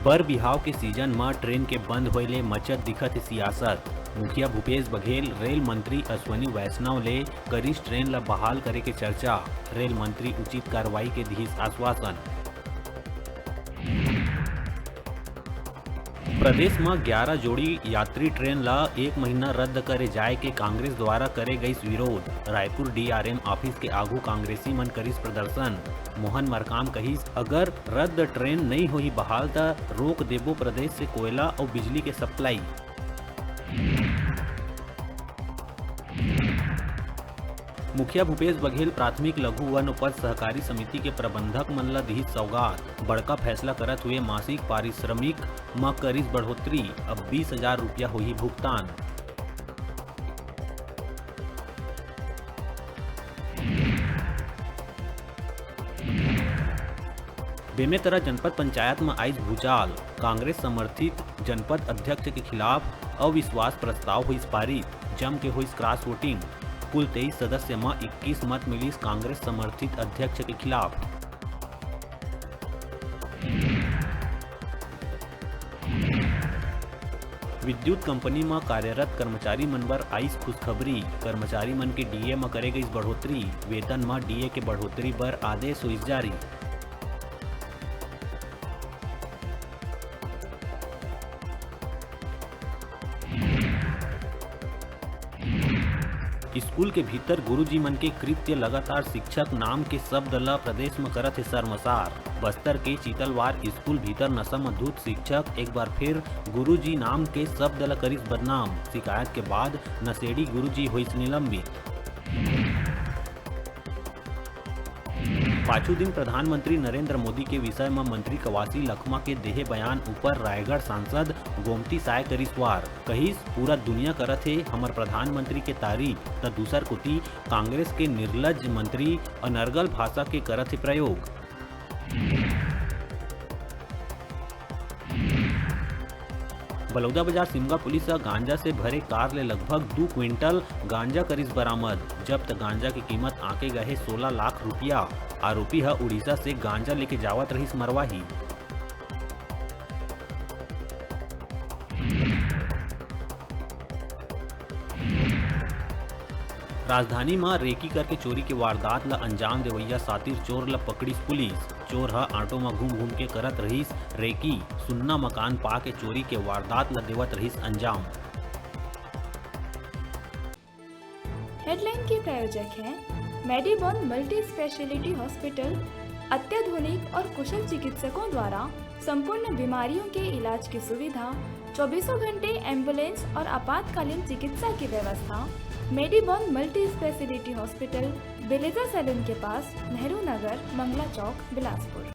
बर बिहाव के सीजन में ट्रेन के बंद होइले मचत दिखत है सियासत। मुखिया भूपेश बघेल रेल मंत्री अश्वनी वैष्णव ले करिस ट्रेन ला बहाल करे के चर्चा। रेल मंत्री उचित कार्रवाई के दिस आश्वासन। प्रदेश में 11 जोड़ी यात्री ट्रेन ला 1 महीना रद्द करे जाए के कांग्रेस द्वारा करे गई विरोध। रायपुर डीआरएम ऑफिस के आगू कांग्रेसी मन करिस प्रदर्शन। मोहन मरकाम कहिस अगर रद्द ट्रेन नहीं हुई बहाल त रोक देबो प्रदेश से कोयला और बिजली के सप्लाई। मुखिया भूपेश बघेल प्राथमिक लघु वन उपज सहकारी समिति के प्रबंधक मन ला दिहित सौगात। बड़का फैसला करत हुए मासिक पारिश्रमिक में करिस बढ़ोतरी। अब 20,000 रुपया होही भुगतान। बेमेतरा जनपद पंचायत में आइज भूचाल। कांग्रेस समर्थित जनपद अध्यक्ष के खिलाफ अविश्वास प्रस्ताव हुई पारित। जम के हुई क्रॉस वोटिंग। कुल 23 सदस्य में 21 मत मिली कांग्रेस समर्थित अध्यक्ष के खिलाफ। विद्युत कंपनी में कार्यरत कर्मचारी मन बर आइस खुशखबरी। कर्मचारी मन के डीए में करे गई बढ़ोतरी। वेतन में डीए के बढ़ोतरी बर आदेश हुई जारी। स्कूल के भीतर गुरुजी मन के कृत्य लगातार शिक्षक नाम के शब्द ला प्रदेश में करत है शर्मसार। बस्तर के चीतलवार स्कूल भीतर नशा में धुत शिक्षक एक बार फिर गुरुजी नाम के शब्द ला करिस बदनाम। शिकायत के बाद नशेड़ी गुरुजी हुई निलंबित। पांचों दिन प्रधानमंत्री नरेंद्र मोदी के विषय में मंत्री कवासी लखमा के देहे बयान ऊपर रायगढ़ सांसद गोमती साय करिस वार। कहिस पूरा दुनिया करत है हमर प्रधानमंत्री के तारीफ त दूसर कोती कांग्रेस के निर्लज मंत्री अनर्गल भाषा के करत है प्रयोग। बलौदाबाजार सिमगा पुलिस गांजा से भरे कार ले लगभग 2 क्विंटल गांजा करिस बरामद। जब्त गांजा की कीमत आंके गए 16 लाख रुपया। आरोपी है उड़ीसा से गांजा लेके जावत रहिस मरवाही। राजधानी में रेकी करके चोरी के वारदात ला अंजाम देवैया सातिर चोर ला पकड़िस पुलिस। चोर हा ऑटो में घूम घूम के करत रहिस रेकी। सुन्ना मकान पा के चोरी के वारदात ला देवत रहिस अंजाम। हेडलाइन के प्रायोजक हैं मेडिबॉन मल्टी स्पेशलिटी हॉस्पिटल। अत्याधुनिक और कुशल चिकित्सकों द्वारा संपूर्ण बीमारियों के इलाज की सुविधा, 24 घंटे एम्बुलेंस और आपातकालीन चिकित्सा की व्यवस्था। मेडिबॉन मल्टी स्पेशलिटी हॉस्पिटल, बेलेजा सैलून के पास, नेहरू नगर, मंगला चौक, बिलासपुर।